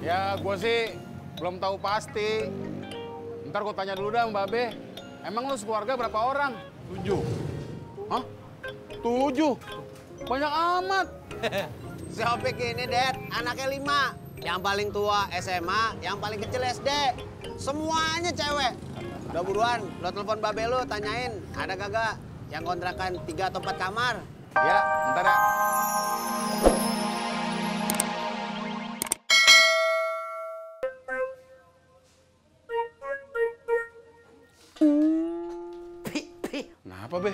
Ya, gue sih belum tahu pasti. Ntar gue tanya dulu dah Mbak Be. Emang lu sekeluarga berapa orang? 7. Hah? 7? Banyak amat. Siopik ini, Dad. Anaknya 5. Yang paling tua SMA, yang paling kecil SD. Semuanya cewek. Udah buruan, lo telepon Babe lu, tanyain ada kagak yang kontrakan 3 atau 4 kamar. Ya, ntar ya. Kenapa, Be?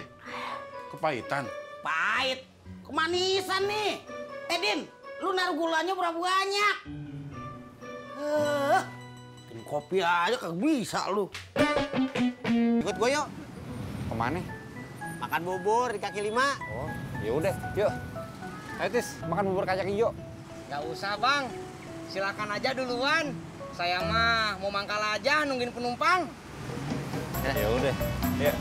Kepahitan? Pahit. Kemanisan nih. Din, lu naruh gulanya berapa banyak? Bikin kopi aja kagak bisa lu. Ikut gue yuk. Kemana? Makan bubur di kaki 5. Oh, yaudah, yuk. Ayo Tis, makan bubur kacang hijau. Gak usah bang, silakan aja duluan. Saya mah mau mangkal aja nungguin penumpang. Ya udah, yuk.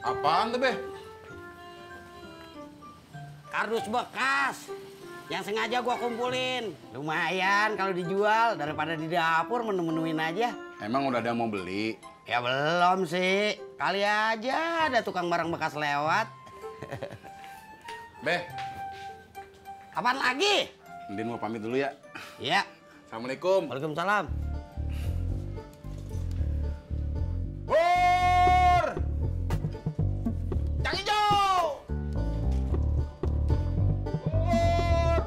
Apaan tuh, Be? Kardus bekas yang sengaja gua kumpulin. Lumayan kalau dijual daripada di dapur menu-menuin aja. Emang udah ada yang mau beli? Ya belum sih. Kali aja ada tukang barang bekas lewat. Be, Apaan lagi? Ndin mau pamit dulu ya. Ya. Assalamualaikum. Waalaikumsalam. Bur! Cang hijau! Bur!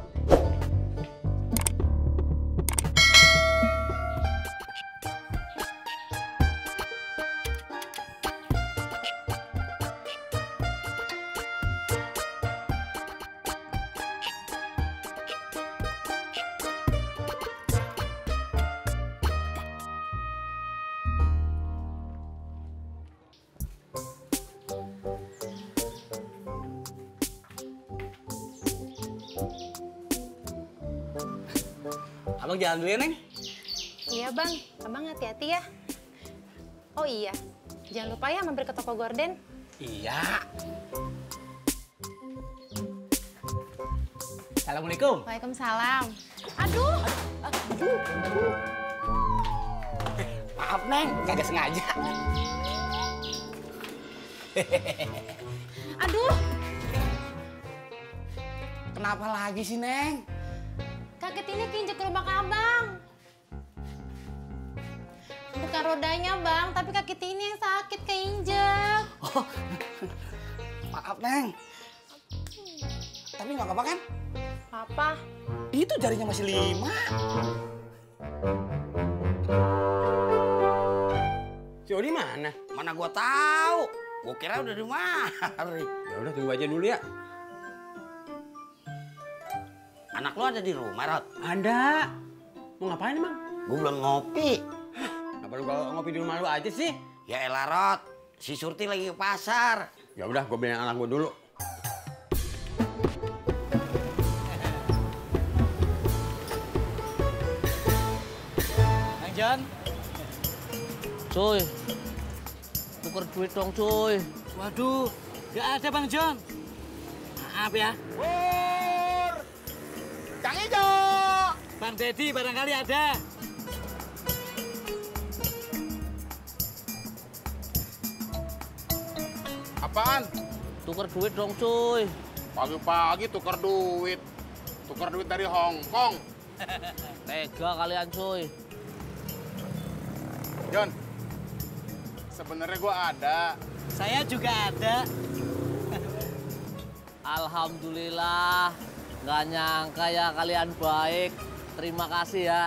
Abang jalan dulu ya, Neng. Iya bang, abang hati-hati ya. Oh iya, jangan lupa ya mampir ke toko gorden. Iya. Assalamualaikum. Waalaikumsalam. Aduh, Maaf, Neng. Kagak sengaja. aduh, Kenapa lagi sih, Neng? kaki ini keinjek gerobak abang. Bukan rodanya bang, tapi kaki ini yang sakit keinjek. Oh, maaf, Neng. Tapi nggak apa-apa kan? Apa? Itu jarinya masih 5. Si Odi mana? Mana gua tahu. Gua kira udah dimari. Ya udah tunggu aja dulu ya. Anak lu ada di rumah, Rod? Ada. Mau ngapain emang? Gua belum ngopi. Kenapa lu kalau ngopi di rumah lu aja sih? Ya elah, Rod. Si Surti lagi ke pasar. Ya udah, gue beliin anak gue dulu. Bang John. Cuy. Tuker duit dong, cuy. Waduh, nggak ada Bang John. Maaf ya. Bur! Cang hijau! Bang Dedi barangkali ada. Apaan? Tuker duit dong, cuy. Pagi-pagi tukar duit. Tukar duit dari Hong Kong. Tega kalian, cuy. John, sebenarnya gua ada. Saya juga ada. Alhamdulillah. Nggak nyangka ya kalian baik. Terima kasih ya.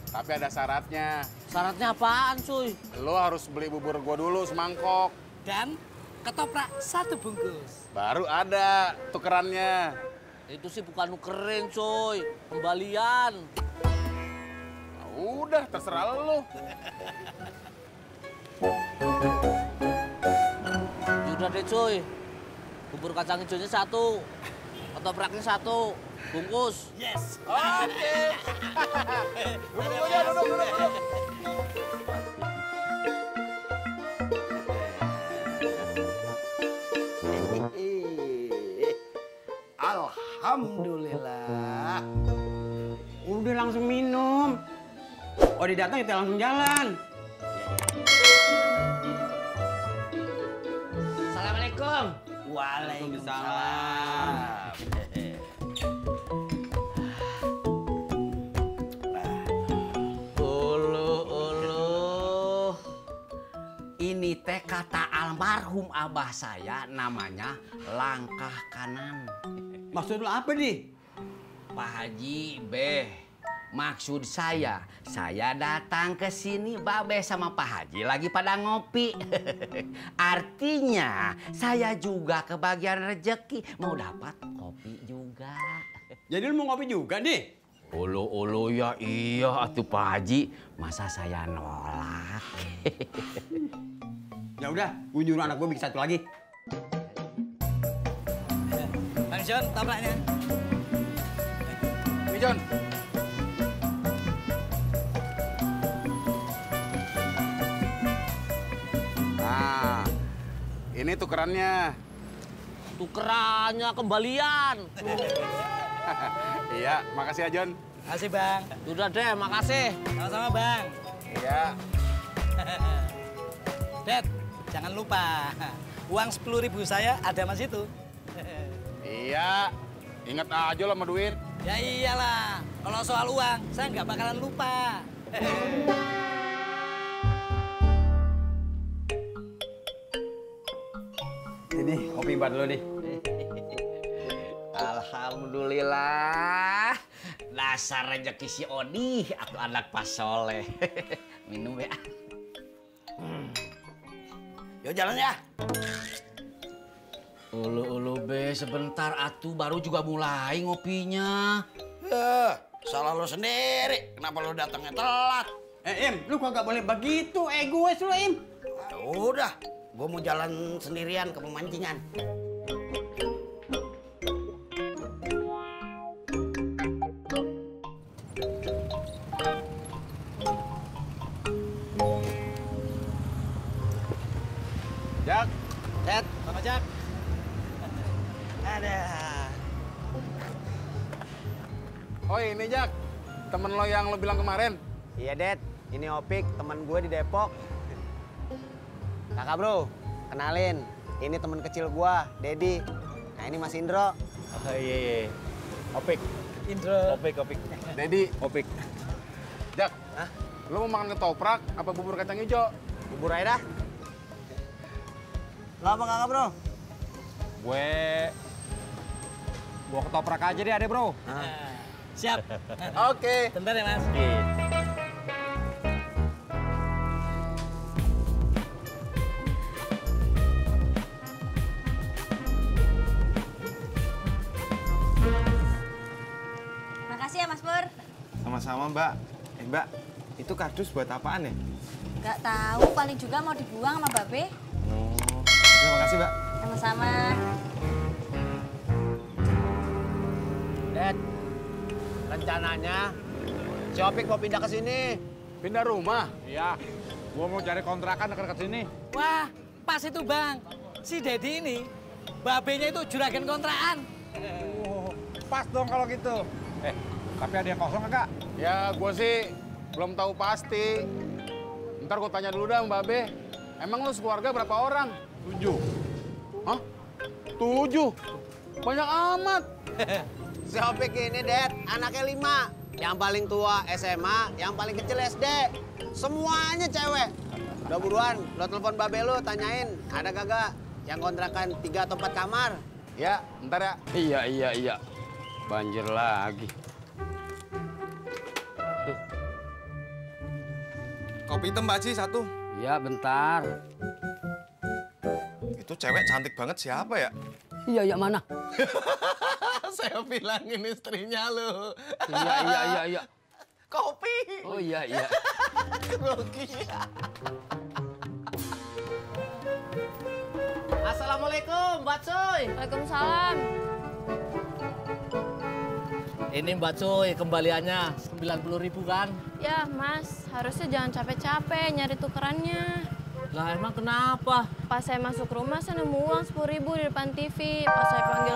Tapi ada syaratnya. Syaratnya apaan, cuy? Lo harus beli bubur gua dulu semangkok. Dan ketoprak 1 bungkus. Baru ada tukerannya. Itu sih bukan nukerin, cuy. Kembalian. Nah, udah, terserah lo. Udah deh, cuy. Bubur kacang hijaunya 1. Ketopraknya 1. Bungkus. Yes. Oke. Duduk aja, duduk. Alhamdulillah. Udah langsung minum. Oh, dia datang kita langsung jalan. Assalamualaikum. Waalaikumsalam. Ulu. Ini teh kata almarhum abah saya namanya langkah kanan. Maksud lo apa nih? Pak Haji, maksud saya datang ke sini Babe sama Pak Haji lagi pada ngopi. Artinya saya juga kebagian rezeki mau dapat kopi juga. Jadi lu mau ngopi juga nih? Ulu ya iya atuh Pak Haji, masa saya nolak? Ya udah, gue nyuruh anak gue bikin satu lagi. Bang John, tabraknya. Nih, John. Nah, ini tukerannya. Tukerannya kembalian. Iya, makasih ya, John. Makasih, Bang. Udah deh, makasih. Sama-sama, Bang. Iya. Dad, jangan lupa. Uang 10.000 saya ada mas itu. Iya, inget aja lah sama duit. Ya iyalah, kalau soal uang saya nggak bakalan lupa. Ini kopi buat lo nih. Alhamdulillah. Dasar rezeki si Odi atau anak Pak Soleh. Minum ya. Yuk jalan ya. Ulu be sebentar atuh baru juga mulai ngopinya. Salah lo sendiri. Kenapa lo datangnya telat? Im, lu kagak boleh begitu egois lu, Im. Ya udah, gua mau jalan sendirian ke pemancingan. Jak, Dad, sama Jak. Ada. oh ini Jak, temen lo yang lo bilang kemarin. Iya, Dad. Ini Opik, teman gue di Depok. Kakak bro, kenalin. Ini teman kecil gue, Dedi. Nah ini Mas Indro. Oh iya. Opik. Indro. Opik. Dedi. Opik. Jak, lo mau makan ketoprak apa bubur kacang hijau? Bubur aja dah. Lo apa kakak bro? Gua ketoprak aja deh, adek bro. Siap. Oke. Bentar ya mas. Makasih ya Mas Pur. Sama-sama, Mbak. Mbak, itu kardus buat apaan ya? Nggak tahu, paling juga mau dibuang sama Babe. Oh, terima kasih, Mbak. Sama-sama. Dad, rencananya si Opik mau pindah ke sini. Pindah rumah? Iya, gua mau cari kontrakan dekat sini. Wah, pas itu bang. Si Dedi ini, babenya itu juragan kontrakan. Pas dong kalau gitu. Tapi ada yang kosong enggak? Ya, gue sih belum tahu pasti. Ntar gue tanya dulu dah Mbak Be. Emang lu sekeluarga berapa orang? 7. Hah? 7? Banyak amat. Si Opik ini, Dad, anaknya 5. Yang paling tua SMA, yang paling kecil SD. Semuanya cewek. Udah buruan, lo telepon Babe lo, tanyain ada kagak yang kontrakan 3 atau 4 kamar. Ya, ntar ya. Iya. Banjir lagi. Kopi hitam, Mbak Ji, 1. Iya, bentar. Itu cewek cantik banget, siapa ya? Iya, mana? Saya bilangin istrinya lo. Iya. Kopi. Oh iya. Grogi. Assalamualaikum, Mbak Soy. Waalaikumsalam. Ini Mbak Cuy, kembaliannya 90.000 kan? Ya mas, harusnya jangan capek-capek nyari tukerannya. Lah emang kenapa? Pas saya masuk rumah saya nemu uang 10.000 di depan TV. Pas saya panggil